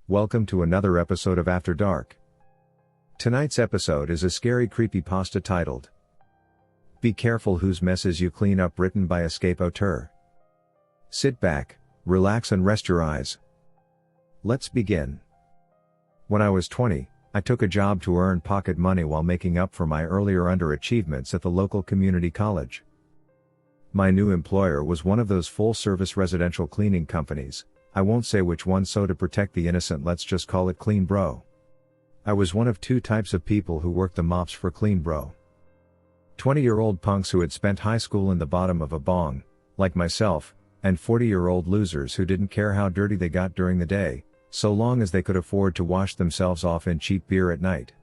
Welcome to another episode of After Dark. Tonight's episode is a scary creepypasta titled Be Careful Whose Messes You Clean Up, written by EscapeAuteur. Sit back, relax and rest your eyes. Let's begin. When I was 20, I took a job to earn pocket money while making up for my earlier underachievements at the local community college. My new employer was one of those full-service residential cleaning companies. I won't say which one, so to protect the innocent let's just call it Clean Bro. I was one of two types of people who worked the mops for Clean Bro. 20-year-old punks who had spent high school in the bottom of a bong, like myself, and 40-year-old losers who didn't care how dirty they got during the day, so long as they could afford to wash themselves off in cheap beer at night.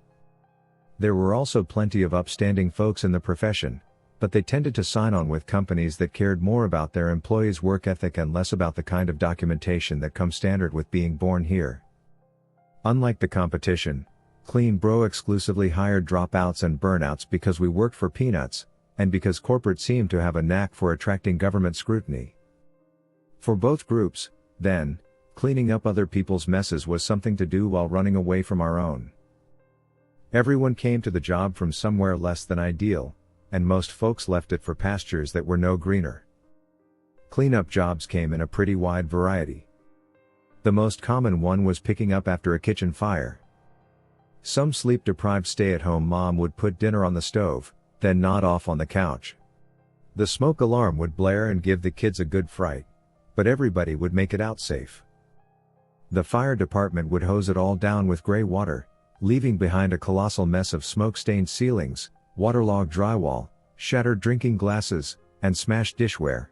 There were also plenty of upstanding folks in the profession, but they tended to sign on with companies that cared more about their employees' work ethic and less about the kind of documentation that comes standard with being born here. Unlike the competition, Clean Bro exclusively hired dropouts and burnouts because we worked for peanuts, and because corporate seemed to have a knack for attracting government scrutiny. For both groups, then, cleaning up other people's messes was something to do while running away from our own. Everyone came to the job from somewhere less than ideal, and most folks left it for pastures that were no greener. Cleanup jobs came in a pretty wide variety. The most common one was picking up after a kitchen fire. Some sleep-deprived stay-at-home mom would put dinner on the stove, then nod off on the couch. The smoke alarm would blare and give the kids a good fright, but everybody would make it out safe. The fire department would hose it all down with gray water, leaving behind a colossal mess of smoke-stained ceilings, waterlogged drywall, shattered drinking glasses, and smashed dishware.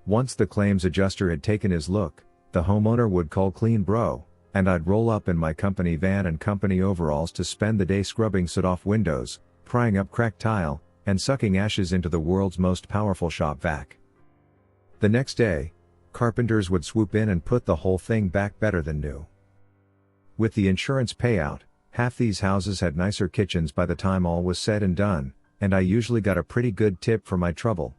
Once the claims adjuster had taken his look, the homeowner would call Clean Bro, and I'd roll up in my company van and company overalls to spend the day scrubbing soot off windows, prying up cracked tile, and sucking ashes into the world's most powerful shop vac. The next day, carpenters would swoop in and put the whole thing back better than new. With the insurance payout, half these houses had nicer kitchens by the time all was said and done, and I usually got a pretty good tip for my trouble.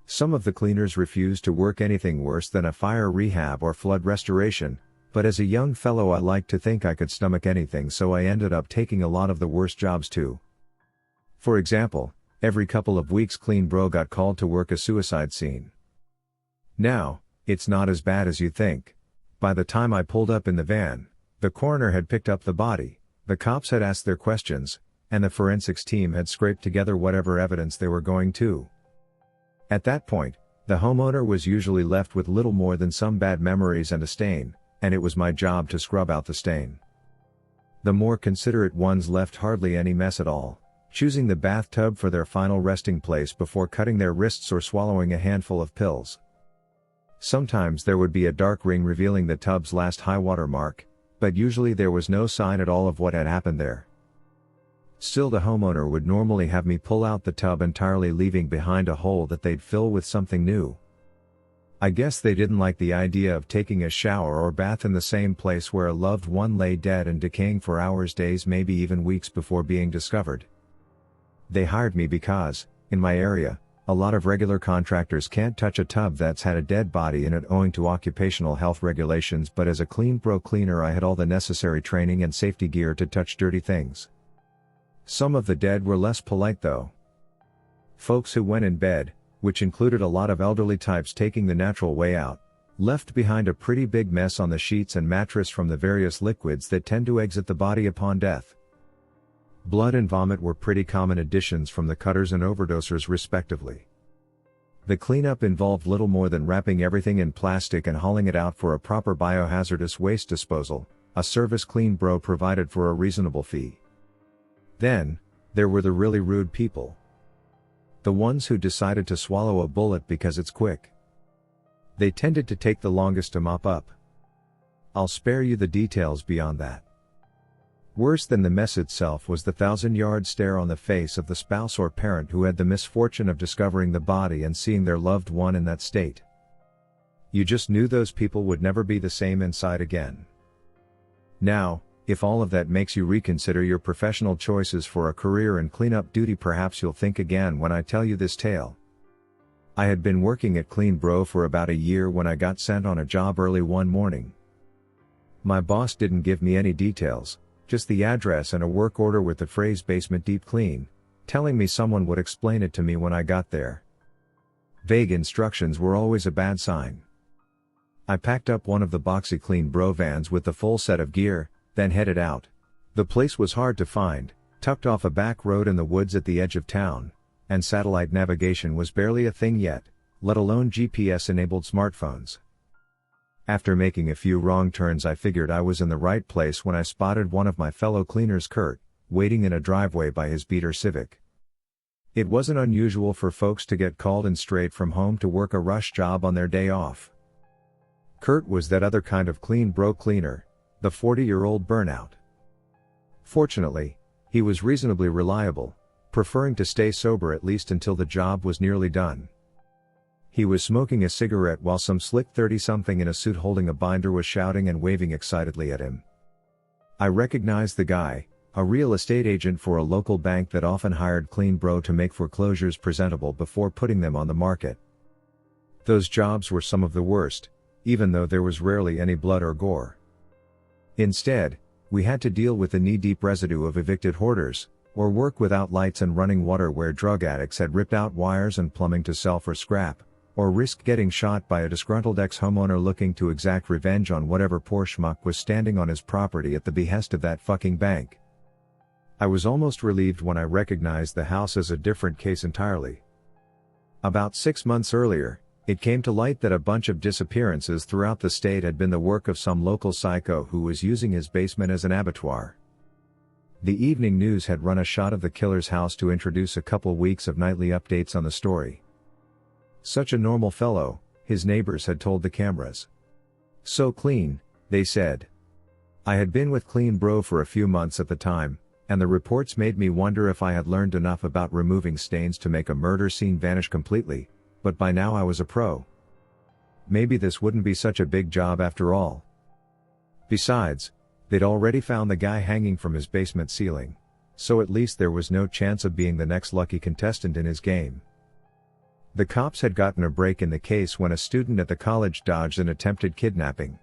Some of the cleaners refused to work anything worse than a fire rehab or flood restoration, but as a young fellow I liked to think I could stomach anything, so I ended up taking a lot of the worst jobs too. For example, every couple of weeks Clean Bro got called to work a suicide scene. Now, it's not as bad as you think. By the time I pulled up in the van, the coroner had picked up the body, the cops had asked their questions, and the forensics team had scraped together whatever evidence they were going to. At that point, the homeowner was usually left with little more than some bad memories and a stain, and it was my job to scrub out the stain. The more considerate ones left hardly any mess at all, choosing the bathtub for their final resting place before cutting their wrists or swallowing a handful of pills. Sometimes there would be a dark ring revealing the tub's last high-water mark, but usually there was no sign at all of what had happened there. Still, the homeowner would normally have me pull out the tub entirely, leaving behind a hole that they'd fill with something new. I guess they didn't like the idea of taking a shower or bath in the same place where a loved one lay dead and decaying for hours, days, maybe even weeks before being discovered. They hired me because, in my area, a lot of regular contractors can't touch a tub that's had a dead body in it owing to occupational health regulations, but as a Clean Bro cleaner I had all the necessary training and safety gear to touch dirty things. Some of the dead were less polite though. Folks who went in bed, which included a lot of elderly types taking the natural way out, left behind a pretty big mess on the sheets and mattress from the various liquids that tend to exit the body upon death. Blood and vomit were pretty common additions from the cutters and overdosers respectively. The cleanup involved little more than wrapping everything in plastic and hauling it out for a proper biohazardous waste disposal, a service Clean Bro provided for a reasonable fee. Then, there were the really rude people. The ones who decided to swallow a bullet because it's quick. They tended to take the longest to mop up. I'll spare you the details beyond that. Worse than the mess itself was the 1,000-yard stare on the face of the spouse or parent who had the misfortune of discovering the body and seeing their loved one in that state. You just knew those people would never be the same inside again. Now, if all of that makes you reconsider your professional choices for a career in cleanup duty, perhaps you'll think again when I tell you this tale. I had been working at Clean Bro for about a year when I got sent on a job early one morning. My boss didn't give me any details, just the address and a work order with the phrase basement deep clean, telling me someone would explain it to me when I got there. Vague instructions were always a bad sign. I packed up one of the boxy clean bro vans with the full set of gear, then headed out. The place was hard to find, tucked off a back road in the woods at the edge of town, and satellite navigation was barely a thing yet, let alone GPS-enabled smartphones. After making a few wrong turns, I figured I was in the right place when I spotted one of my fellow cleaners, Kurt, waiting in a driveway by his beater Civic. It wasn't unusual for folks to get called in straight from home to work a rush job on their day off. Kurt was that other kind of clean bro cleaner, the 40-year-old burnout. Fortunately, he was reasonably reliable, preferring to stay sober at least until the job was nearly done. He was smoking a cigarette while some slick 30-something in a suit holding a binder was shouting and waving excitedly at him. I recognized the guy, a real estate agent for a local bank that often hired clean bro to make foreclosures presentable before putting them on the market. Those jobs were some of the worst, even though there was rarely any blood or gore. Instead, we had to deal with the knee-deep residue of evicted hoarders, or work without lights and running water where drug addicts had ripped out wires and plumbing to sell for scrap, or risk getting shot by a disgruntled ex-homeowner looking to exact revenge on whatever poor schmuck was standing on his property at the behest of that fucking bank. I was almost relieved when I recognized the house as a different case entirely. About 6 months earlier, it came to light that a bunch of disappearances throughout the state had been the work of some local psycho who was using his basement as an abattoir. The evening news had run a shot of the killer's house to introduce a couple weeks of nightly updates on the story. Such a normal fellow, his neighbors had told the cameras. So clean, they said. I had been with Clean Bro for a few months at the time, and the reports made me wonder if I had learned enough about removing stains to make a murder scene vanish completely, but by now I was a pro. Maybe this wouldn't be such a big job after all. Besides, they'd already found the guy hanging from his basement ceiling, so at least there was no chance of being the next lucky contestant in his game. The cops had gotten a break in the case when a student at the college dodged an attempted kidnapping.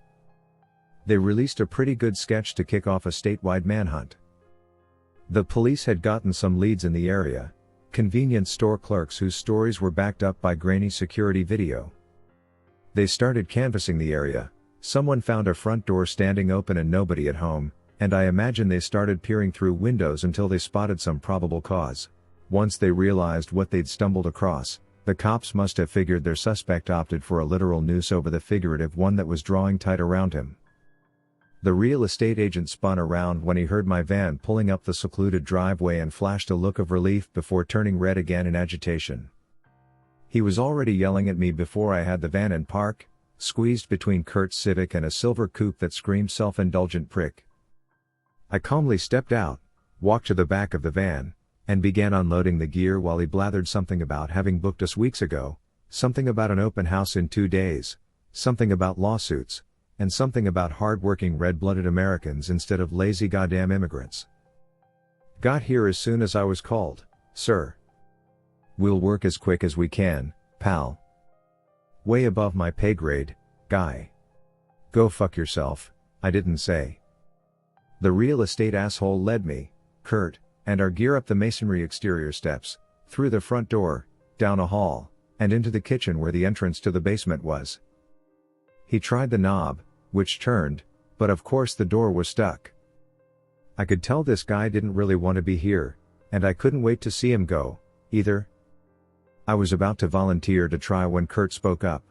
They released a pretty good sketch to kick off a statewide manhunt. The police had gotten some leads in the area, convenience store clerks whose stories were backed up by grainy security video. They started canvassing the area. Someone found a front door standing open and nobody at home, and I imagine they started peering through windows until they spotted some probable cause. Once they realized what they'd stumbled across, the cops must have figured their suspect opted for a literal noose over the figurative one that was drawing tight around him. The real estate agent spun around when he heard my van pulling up the secluded driveway and flashed a look of relief before turning red again in agitation. He was already yelling at me before I had the van in park, squeezed between Kurt's Civic and a silver coupe that screamed self-indulgent prick. I calmly stepped out, walked to the back of the van, and began unloading the gear while he blathered something about having booked us weeks ago, something about an open house in 2 days, something about lawsuits, and something about hard-working red-blooded Americans instead of lazy goddamn immigrants. Got here as soon as I was called, sir. We'll work as quick as we can, pal. Way above my pay grade, guy. Go fuck yourself, I didn't say. The real estate asshole led me, Kurt, and our gear up the masonry exterior steps, through the front door, down a hall, and into the kitchen where the entrance to the basement was. He tried the knob, which turned, but of course the door was stuck. I could tell this guy didn't really want to be here, and I couldn't wait to see him go, either. I was about to volunteer to try when Kurt spoke up.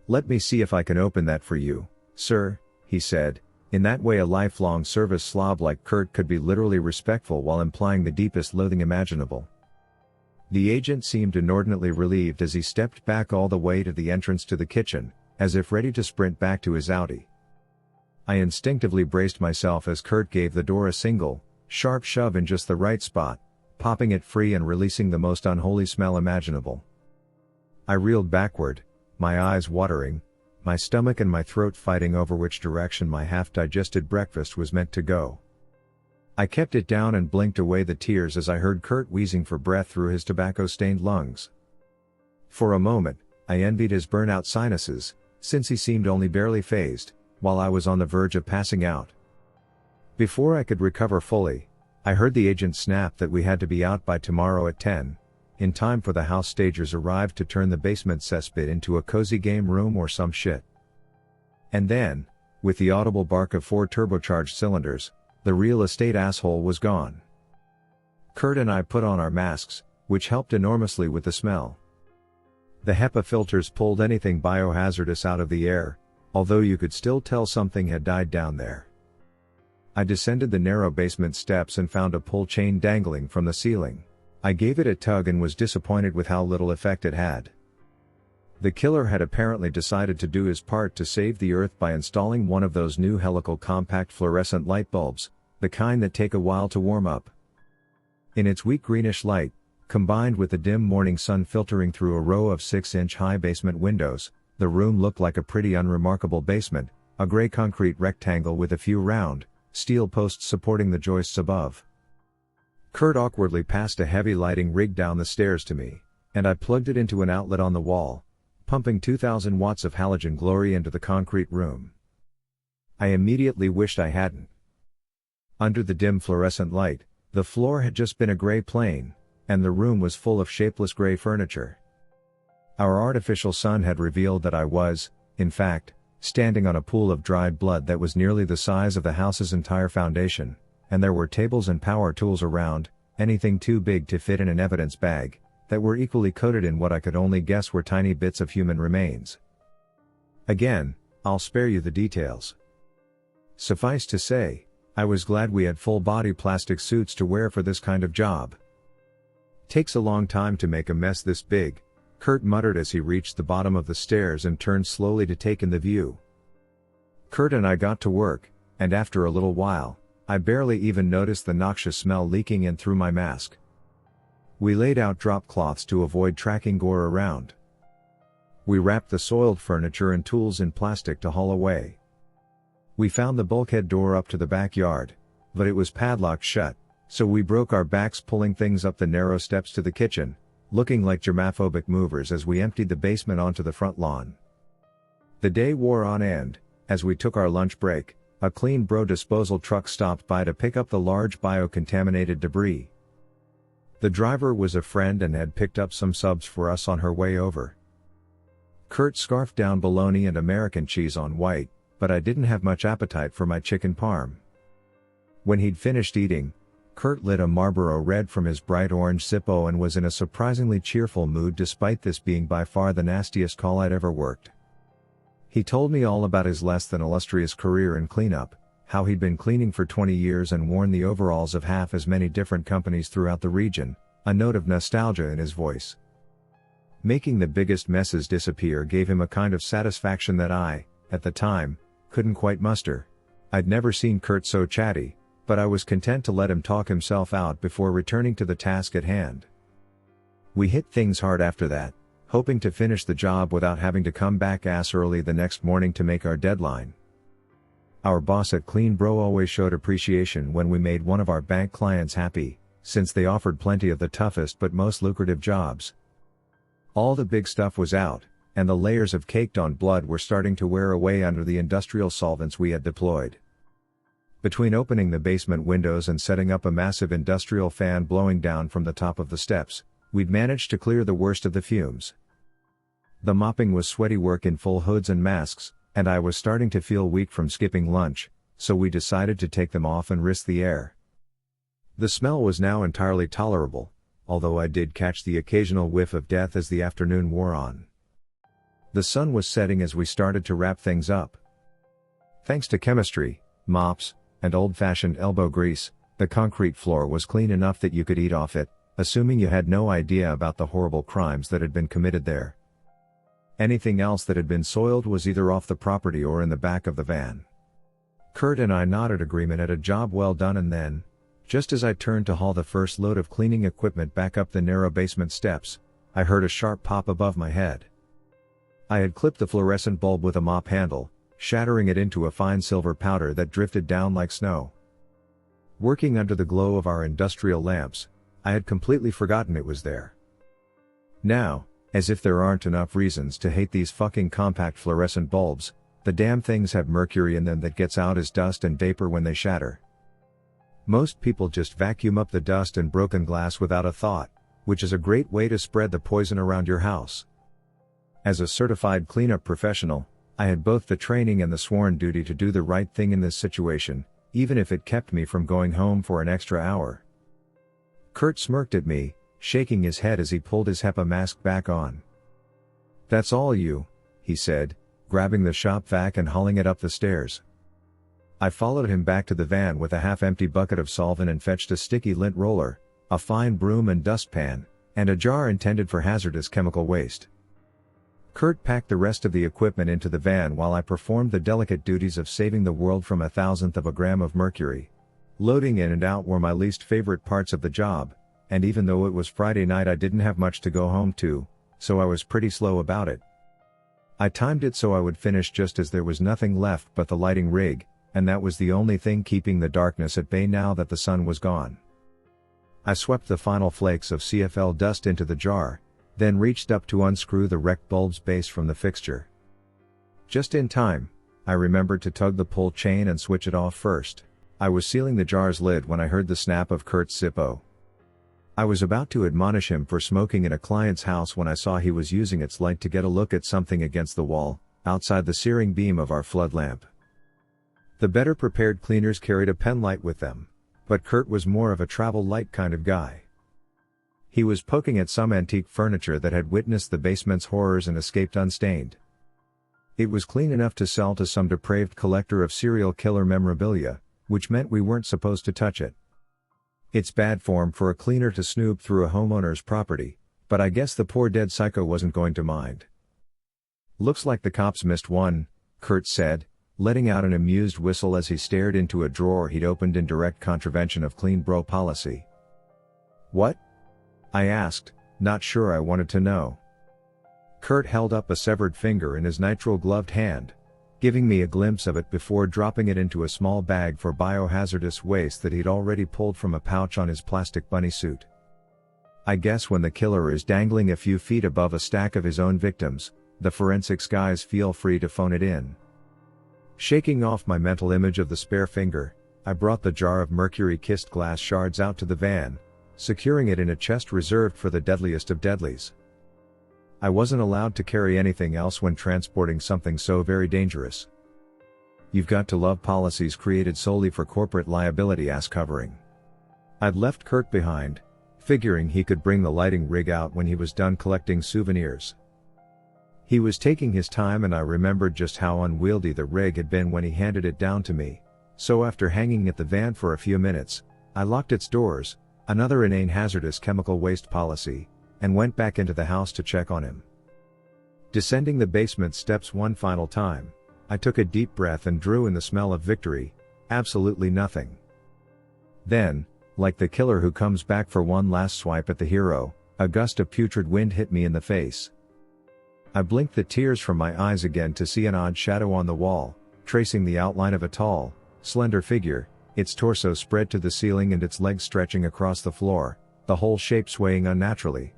Let me see if I can open that for you, sir, he said. In that way a lifelong service slob like Kurt could be literally respectful while implying the deepest loathing imaginable. The agent seemed inordinately relieved as he stepped back all the way to the entrance to the kitchen, as if ready to sprint back to his Audi. I instinctively braced myself as Kurt gave the door a single, sharp shove in just the right spot, popping it free and releasing the most unholy smell imaginable. I reeled backward, my eyes watering, my stomach and my throat fighting over which direction my half-digested breakfast was meant to go. I kept it down and blinked away the tears as I heard Kurt wheezing for breath through his tobacco-stained lungs. For a moment, I envied his burnout sinuses, since he seemed only barely phased, while I was on the verge of passing out. Before I could recover fully, I heard the agent snap that we had to be out by tomorrow at 10, in time for the house stagers arrived to turn the basement cesspit into a cozy game room or some shit. And then, with the audible bark of 4 turbocharged cylinders, the real estate asshole was gone. Kurt and I put on our masks, which helped enormously with the smell. The HEPA filters pulled anything biohazardous out of the air, although you could still tell something had died down there. I descended the narrow basement steps and found a pull chain dangling from the ceiling. I gave it a tug and was disappointed with how little effect it had. The killer had apparently decided to do his part to save the earth by installing one of those new helical compact fluorescent light bulbs, the kind that take a while to warm up. In its weak greenish light, combined with the dim morning sun filtering through a row of 6-inch high basement windows, the room looked like a pretty unremarkable basement, a gray concrete rectangle with a few round, steel posts supporting the joists above. Kurt awkwardly passed a heavy lighting rig down the stairs to me, and I plugged it into an outlet on the wall, pumping 2,000 watts of halogen glory into the concrete room. I immediately wished I hadn't. Under the dim fluorescent light, the floor had just been a gray plane, and the room was full of shapeless gray furniture. Our artificial sun had revealed that I was, in fact, standing on a pool of dried blood that was nearly the size of the house's entire foundation, and there were tables and power tools around, anything too big to fit in an evidence bag, that were equally coated in what I could only guess were tiny bits of human remains. Again, I'll spare you the details. Suffice to say, I was glad we had full-body plastic suits to wear for this kind of job. "Takes a long time to make a mess this big," Kurt muttered as he reached the bottom of the stairs and turned slowly to take in the view. Kurt and I got to work, and after a little while, I barely even noticed the noxious smell leaking in through my mask. We laid out drop cloths to avoid tracking gore around. We wrapped the soiled furniture and tools in plastic to haul away. We found the bulkhead door up to the backyard, but it was padlocked shut, so we broke our backs pulling things up the narrow steps to the kitchen, looking like germaphobic movers as we emptied the basement onto the front lawn. The day wore on end. As we took our lunch break, a clean bro disposal truck stopped by to pick up the large biocontaminated debris. The driver was a friend and had picked up some subs for us on her way over. Kurt scarfed down bologna and American cheese on white, but I didn't have much appetite for my chicken parm. When he'd finished eating, Kurt lit a Marlboro Red from his bright orange Zippo and was in a surprisingly cheerful mood despite this being by far the nastiest call I'd ever worked. He told me all about his less than illustrious career in cleanup, how he'd been cleaning for 20 years and worn the overalls of half as many different companies throughout the region, a note of nostalgia in his voice. Making the biggest messes disappear gave him a kind of satisfaction that I, at the time, couldn't quite muster. I'd never seen Kurt so chatty, but I was content to let him talk himself out before returning to the task at hand. We hit things hard after that, hoping to finish the job without having to come back ass early the next morning to make our deadline. Our boss at Clean Bro always showed appreciation when we made one of our bank clients happy, since they offered plenty of the toughest but most lucrative jobs. All the big stuff was out, and the layers of caked-on blood were starting to wear away under the industrial solvents we had deployed. Between opening the basement windows and setting up a massive industrial fan blowing down from the top of the steps, we'd managed to clear the worst of the fumes. The mopping was sweaty work in full hoods and masks, and I was starting to feel weak from skipping lunch, so we decided to take them off and risk the air. The smell was now entirely tolerable, although I did catch the occasional whiff of death as the afternoon wore on. The sun was setting as we started to wrap things up. Thanks to chemistry, mops, and old-fashioned elbow grease, the concrete floor was clean enough that you could eat off it, assuming you had no idea about the horrible crimes that had been committed there. Anything else that had been soiled was either off the property or in the back of the van. Kurt and I nodded agreement at a job well done, and then, just as I turned to haul the first load of cleaning equipment back up the narrow basement steps, I heard a sharp pop above my head. I had clipped the fluorescent bulb with a mop handle, shattering it into a fine silver powder that drifted down like snow. Working under the glow of our industrial lamps, I had completely forgotten it was there. Now, as if there aren't enough reasons to hate these fucking compact fluorescent bulbs, The damn things have mercury in them that gets out as dust and vapor when they shatter. Most people just vacuum up the dust and broken glass without a thought, which is a great way to spread the poison around your house. As a certified cleanup professional, I had both the training and the sworn duty to do the right thing in this situation, even if it kept me from going home for an extra hour. Kurt smirked at me, shaking his head as he pulled his HEPA mask back on. "That's all you," he said, grabbing the shop vac and hauling it up the stairs. I followed him back to the van with a half-empty bucket of solvent and fetched a sticky lint roller, a fine broom and dustpan, and a jar intended for hazardous chemical waste. Kurt packed the rest of the equipment into the van while I performed the delicate duties of saving the world from 1/1000th of a gram of mercury. Loading in and out were my least favorite parts of the job, and even though it was Friday night I didn't have much to go home to, so I was pretty slow about it. I timed it so I would finish just as there was nothing left but the lighting rig, and that was the only thing keeping the darkness at bay now that the sun was gone. I swept the final flakes of CFL dust into the jar, then reached up to unscrew the wrecked bulb's base from the fixture. Just in time, I remembered to tug the pull chain and switch it off first. I was sealing the jar's lid when I heard the snap of Kurt's Zippo. I was about to admonish him for smoking in a client's house when I saw he was using its light to get a look at something against the wall, outside the searing beam of our flood lamp. The better prepared cleaners carried a pen light with them, but Kurt was more of a travel light kind of guy. He was poking at some antique furniture that had witnessed the basement's horrors and escaped unstained. It was clean enough to sell to some depraved collector of serial killer memorabilia, which meant we weren't supposed to touch it. It's bad form for a cleaner to snoop through a homeowner's property, but I guess the poor dead psycho wasn't going to mind. "Looks like the cops missed one," Kurt said, letting out an amused whistle as he stared into a drawer he'd opened in direct contravention of clean bro policy. "What?" I asked, not sure I wanted to know. Kurt held up a severed finger in his nitrile-gloved hand, giving me a glimpse of it before dropping it into a small bag for biohazardous waste that he'd already pulled from a pouch on his plastic bunny suit. "I guess when the killer is dangling a few feet above a stack of his own victims, the forensics guys feel free to phone it in." Shaking off my mental image of the spare finger, I brought the jar of mercury-kissed glass shards out to the van, securing it in a chest reserved for the deadliest of deadlies. I wasn't allowed to carry anything else when transporting something so very dangerous. You've got to love policies created solely for corporate liability ass covering. I'd left Kurt behind, figuring he could bring the lighting rig out when he was done collecting souvenirs. He was taking his time and I remembered just how unwieldy the rig had been when he handed it down to me, so after hanging at the van for a few minutes, I locked its doors, another inane hazardous chemical waste policy, and went back into the house to check on him. Descending the basement steps one final time, I took a deep breath and drew in the smell of victory, absolutely nothing. Then, like the killer who comes back for one last swipe at the hero, a gust of putrid wind hit me in the face. I blinked the tears from my eyes again to see an odd shadow on the wall, tracing the outline of a tall, slender figure, its torso spread to the ceiling and its legs stretching across the floor, the whole shape swaying unnaturally.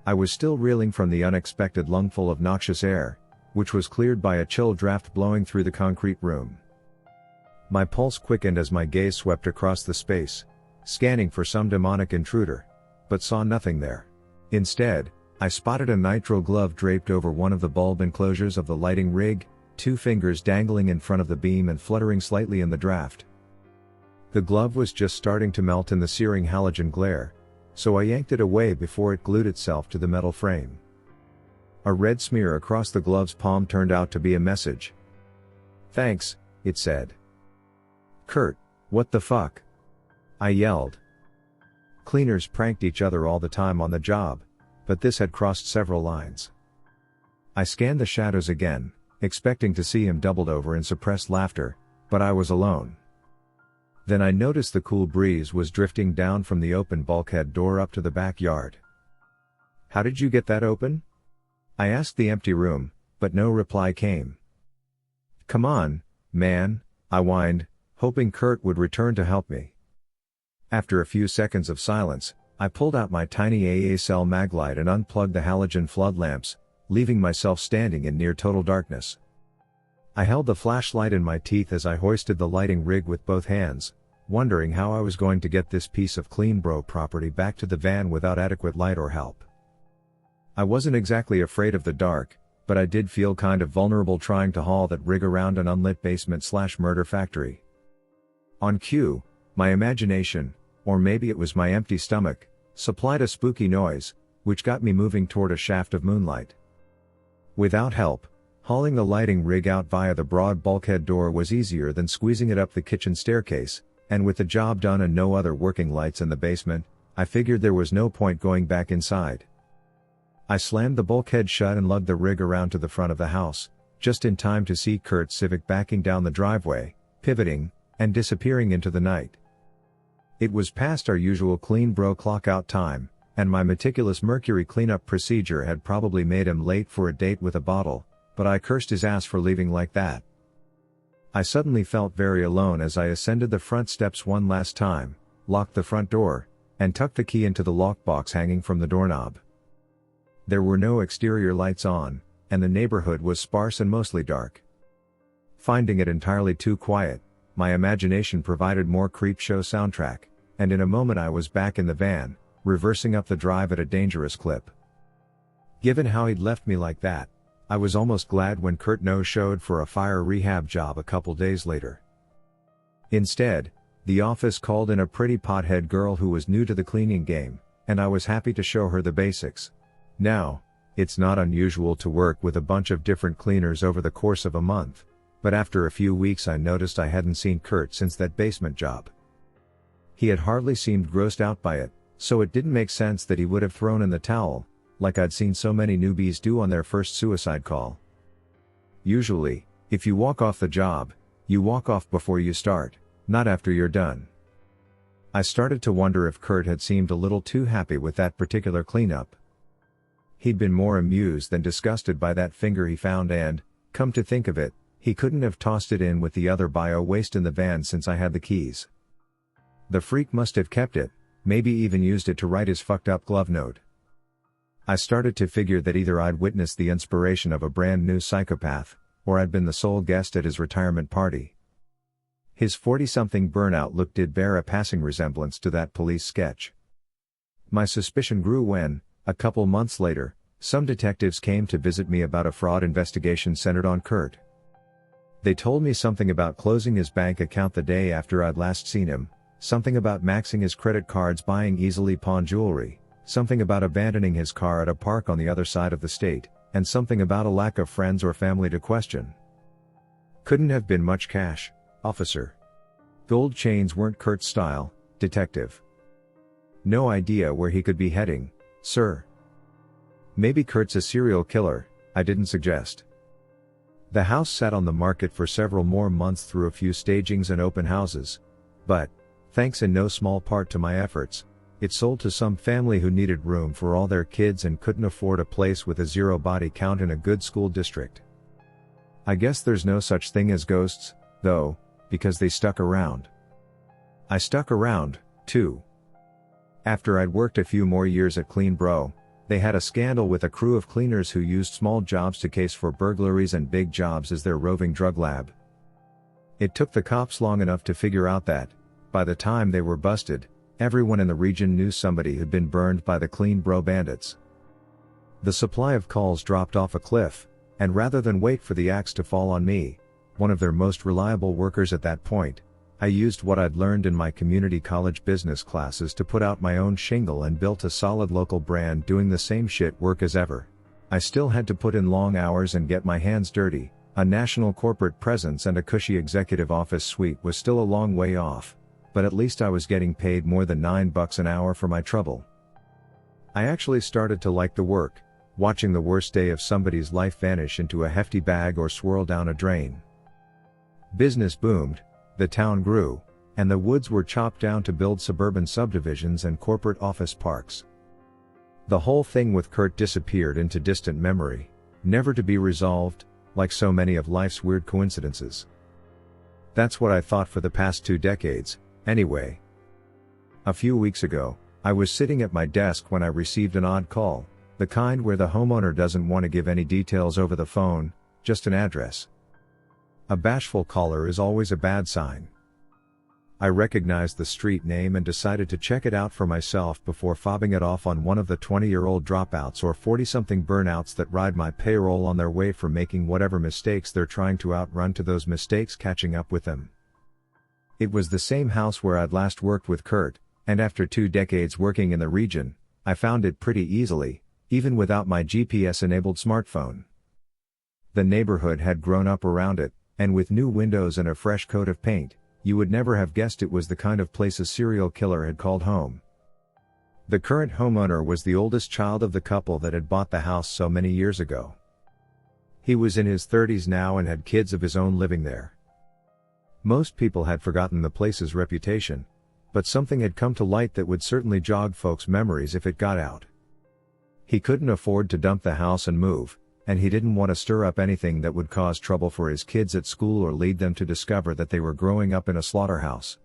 I was still reeling from the unexpected lungful of noxious air, which was cleared by a chill draft blowing through the concrete room. My pulse quickened as my gaze swept across the space, scanning for some demonic intruder, but saw nothing there. Instead, I spotted a nitrile glove draped over one of the bulb enclosures of the lighting rig, two fingers dangling in front of the beam and fluttering slightly in the draft. The glove was just starting to melt in the searing halogen glare, so I yanked it away before it glued itself to the metal frame. A red smear across the glove's palm turned out to be a message. "Thanks," it said. "Kurt, what the fuck?" I yelled. Cleaners pranked each other all the time on the job, but this had crossed several lines. I scanned the shadows again, expecting to see him doubled over in suppressed laughter, but I was alone. Then I noticed the cool breeze was drifting down from the open bulkhead door up to the backyard. "How did you get that open?" I asked the empty room, but no reply came. "Come on, man," I whined, hoping Kurt would return to help me. After a few seconds of silence, I pulled out my tiny AA cell maglite and unplugged the halogen flood lamps, leaving myself standing in near total darkness. I held the flashlight in my teeth as I hoisted the lighting rig with both hands, wondering how I was going to get this piece of clean bro property back to the van without adequate light or help. I wasn't exactly afraid of the dark, but I did feel kind of vulnerable trying to haul that rig around an unlit basement/murder factory. On cue, my imagination, or maybe it was my empty stomach, supplied a spooky noise, which got me moving toward a shaft of moonlight. Without help, hauling the lighting rig out via the broad bulkhead door was easier than squeezing it up the kitchen staircase, and with the job done and no other working lights in the basement, I figured there was no point going back inside. I slammed the bulkhead shut and lugged the rig around to the front of the house, just in time to see Kurt's Civic backing down the driveway, pivoting, and disappearing into the night. It was past our usual clean bro clock out time, and my meticulous mercury cleanup procedure had probably made him late for a date with a bottle, but I cursed his ass for leaving like that. I suddenly felt very alone as I ascended the front steps one last time, locked the front door, and tucked the key into the lockbox hanging from the doorknob. There were no exterior lights on, and the neighborhood was sparse and mostly dark. Finding it entirely too quiet, my imagination provided more Creepshow soundtrack, and in a moment I was back in the van, reversing up the drive at a dangerous clip. Given how he'd left me like that, I was almost glad when Kurt no-showed for a fire rehab job a couple days later. Instead, the office called in a pretty pothead girl who was new to the cleaning game, and I was happy to show her the basics. Now, it's not unusual to work with a bunch of different cleaners over the course of a month, but after a few weeks I noticed I hadn't seen Kurt since that basement job. He had hardly seemed grossed out by it, so it didn't make sense that he would have thrown in the towel, like I'd seen so many newbies do on their first suicide call. Usually, if you walk off the job, you walk off before you start, not after you're done. I started to wonder if Kurt had seemed a little too happy with that particular cleanup. He'd been more amused than disgusted by that finger he found and, come to think of it, he couldn't have tossed it in with the other bio waste in the van since I had the keys. The freak must have kept it, maybe even used it to write his fucked up glove note. I started to figure that either I'd witnessed the inspiration of a brand new psychopath, or I'd been the sole guest at his retirement party. His 40-something burnout look did bear a passing resemblance to that police sketch. My suspicion grew when, a couple months later, some detectives came to visit me about a fraud investigation centered on Kurt. They told me something about closing his bank account the day after I'd last seen him, something about maxing his credit cards buying easily pawned jewelry, something about abandoning his car at a park on the other side of the state, and something about a lack of friends or family to question. Couldn't have been much cash, officer. Gold chains weren't Kurt's style, detective. No idea where he could be heading, sir. Maybe Kurt's a serial killer, I didn't suggest. The house sat on the market for several more months through a few stagings and open houses, but, thanks in no small part to my efforts, it sold to some family who needed room for all their kids and couldn't afford a place with a zero body count in a good school district. I guess there's no such thing as ghosts, though, because they stuck around. I stuck around, too. After I'd worked a few more years at Clean Bro, they had a scandal with a crew of cleaners who used small jobs to case for burglaries and big jobs as their roving drug lab. It took the cops long enough to figure out that, by the time they were busted, everyone in the region knew somebody who'd been burned by the Clean Bro bandits. The supply of calls dropped off a cliff, and rather than wait for the axe to fall on me, one of their most reliable workers at that point, I used what I'd learned in my community college business classes to put out my own shingle and built a solid local brand doing the same shit work as ever. I still had to put in long hours and get my hands dirty, a national corporate presence and a cushy executive office suite was still a long way off, but at least I was getting paid more than $9 an hour for my trouble. I actually started to like the work, watching the worst day of somebody's life vanish into a hefty bag or swirl down a drain. Business boomed, the town grew, and the woods were chopped down to build suburban subdivisions and corporate office parks. The whole thing with Kurt disappeared into distant memory, never to be resolved, like so many of life's weird coincidences. That's what I thought for the past 2 decades, anyway. A few weeks ago, I was sitting at my desk when I received an odd call, the kind where the homeowner doesn't want to give any details over the phone, just an address. A bashful caller is always a bad sign. I recognized the street name and decided to check it out for myself before fobbing it off on one of the 20-year-old dropouts or 40-something burnouts that ride my payroll on their way from making whatever mistakes they're trying to outrun to those mistakes catching up with them. It was the same house where I'd last worked with Kurt, and after 2 decades working in the region, I found it pretty easily, even without my GPS-enabled smartphone. The neighborhood had grown up around it, and with new windows and a fresh coat of paint, you would never have guessed it was the kind of place a serial killer had called home. The current homeowner was the oldest child of the couple that had bought the house so many years ago. He was in his 30s now and had kids of his own living there. Most people had forgotten the place's reputation, but something had come to light that would certainly jog folks' memories if it got out. He couldn't afford to dump the house and move, and he didn't want to stir up anything that would cause trouble for his kids at school or lead them to discover that they were growing up in a slaughterhouse.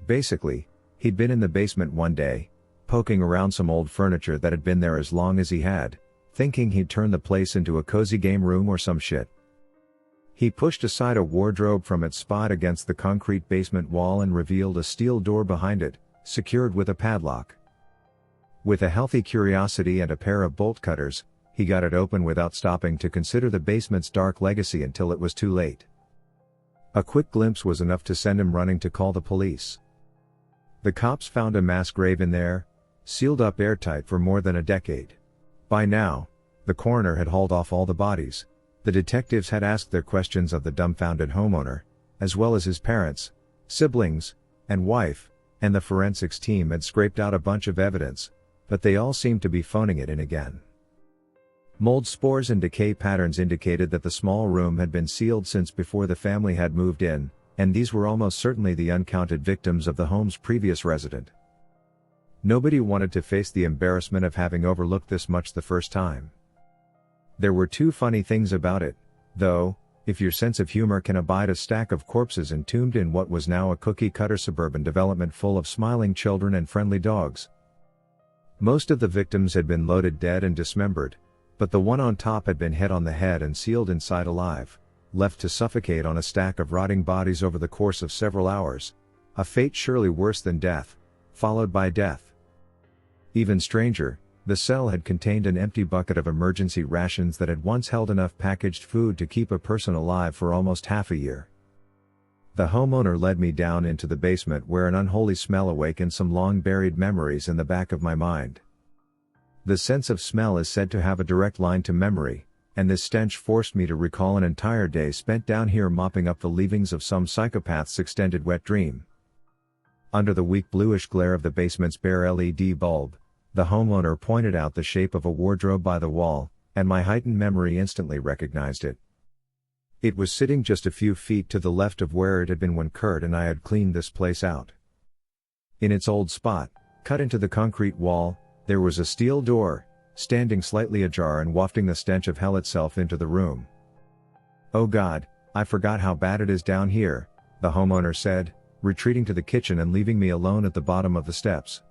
Basically, he'd been in the basement one day, poking around some old furniture that had been there as long as he had, thinking he'd turn the place into a cozy game room or some shit. He pushed aside a wardrobe from its spot against the concrete basement wall and revealed a steel door behind it, secured with a padlock. With a healthy curiosity and a pair of bolt cutters, he got it open without stopping to consider the basement's dark legacy until it was too late. A quick glimpse was enough to send him running to call the police. The cops found a mass grave in there, sealed up airtight for more than a decade. By now, the coroner had hauled off all the bodies, the detectives had asked their questions of the dumbfounded homeowner, as well as his parents, siblings, and wife, and the forensics team had scraped out a bunch of evidence, but they all seemed to be phoning it in again. Mold spores and decay patterns indicated that the small room had been sealed since before the family had moved in, and these were almost certainly the uncounted victims of the home's previous resident. Nobody wanted to face the embarrassment of having overlooked this much the first time. There were 2 funny things about it, though, if your sense of humor can abide a stack of corpses entombed in what was now a cookie-cutter suburban development full of smiling children and friendly dogs. Most of the victims had been loaded dead and dismembered, but the one on top had been hit on the head and sealed inside alive, left to suffocate on a stack of rotting bodies over the course of several hours, a fate surely worse than death, followed by death. Even stranger, the cell had contained an empty bucket of emergency rations that had once held enough packaged food to keep a person alive for almost half a year. The homeowner led me down into the basement where an unholy smell awakened some long-buried memories in the back of my mind. The sense of smell is said to have a direct line to memory, and this stench forced me to recall an entire day spent down here mopping up the leavings of some psychopath's extended wet dream. Under the weak bluish glare of the basement's bare LED bulb, the homeowner pointed out the shape of a wardrobe by the wall, and my heightened memory instantly recognized it. It was sitting just a few feet to the left of where it had been when Kurt and I had cleaned this place out. In its old spot, cut into the concrete wall, there was a steel door, standing slightly ajar and wafting the stench of hell itself into the room. "Oh God, I forgot how bad it is down here," the homeowner said, retreating to the kitchen and leaving me alone at the bottom of the steps.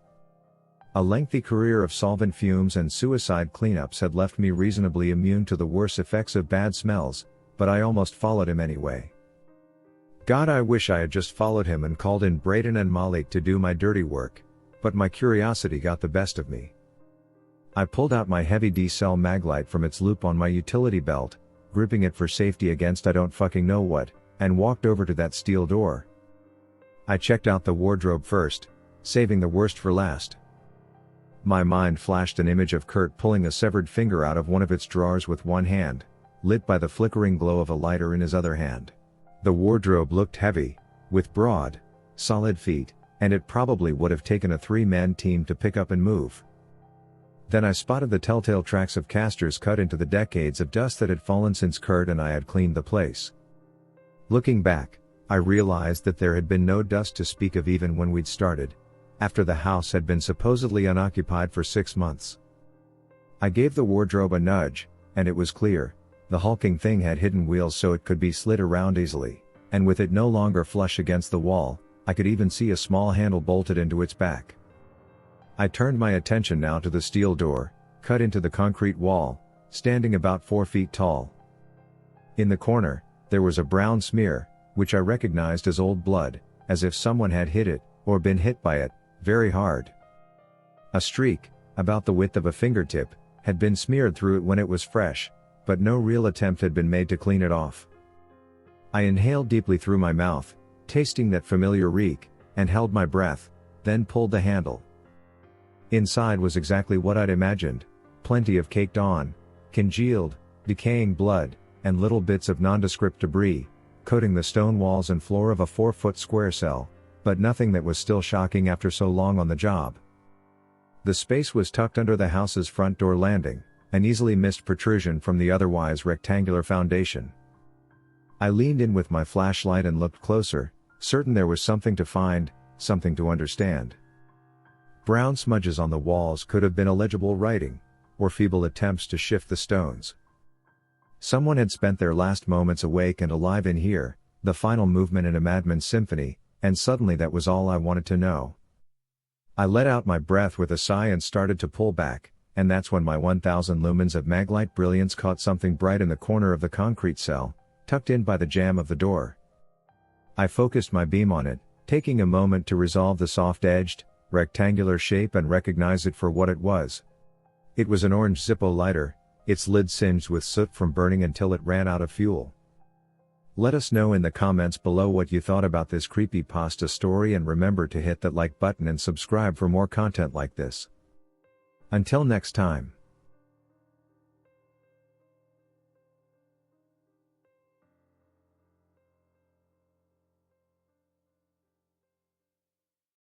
A lengthy career of solvent fumes and suicide cleanups had left me reasonably immune to the worst effects of bad smells, but I almost followed him anyway. God, I wish I had just followed him and called in Braden and Malik to do my dirty work, but my curiosity got the best of me. I pulled out my heavy D-cell maglite from its loop on my utility belt, gripping it for safety against I don't fucking know what, and walked over to that steel door. I checked out the wardrobe first, saving the worst for last. My mind flashed an image of Kurt pulling a severed finger out of one of its drawers with one hand, lit by the flickering glow of a lighter in his other hand. The wardrobe looked heavy, with broad, solid feet, and it probably would have taken a 3-man team to pick up and move. Then I spotted the telltale tracks of casters cut into the decades of dust that had fallen since Kurt and I had cleaned the place. Looking back, I realized that there had been no dust to speak of even when we'd started, after the house had been supposedly unoccupied for 6 months. I gave the wardrobe a nudge, and it was clear, the hulking thing had hidden wheels so it could be slid around easily, and with it no longer flush against the wall, I could even see a small handle bolted into its back. I turned my attention now to the steel door, cut into the concrete wall, standing about 4 feet tall. In the corner, There was a brown smear, which I recognized as old blood, as if someone had hit it, or been hit by it, very hard. A streak, about the width of a fingertip, had been smeared through it when it was fresh, but no real attempt had been made to clean it off. I inhaled deeply through my mouth, tasting that familiar reek, and held my breath, then pulled the handle. Inside was exactly what I'd imagined, plenty of caked on, congealed, decaying blood, and little bits of nondescript debris, coating the stone walls and floor of a 4-foot square cell, but nothing that was still shocking after so long on the job. The space was tucked under the house's front door landing, an easily missed protrusion from the otherwise rectangular foundation. I leaned in with my flashlight and looked closer, certain there was something to find, something to understand. Brown smudges on the walls could have been illegible writing, or feeble attempts to shift the stones. Someone had spent their last moments awake and alive in here, the final movement in a madman's symphony, and suddenly that was all I wanted to know. I let out my breath with a sigh and started to pull back, and that's when my 1000 lumens of maglite brilliance caught something bright in the corner of the concrete cell, tucked in by the jamb of the door. I focused my beam on it, taking a moment to resolve the soft-edged, rectangular shape and recognize it for what it was. It was an orange Zippo lighter, its lid singed with soot from burning until it ran out of fuel. Let us know in the comments below what you thought about this creepypasta story, and remember to hit that like button and subscribe for more content like this. Until next time.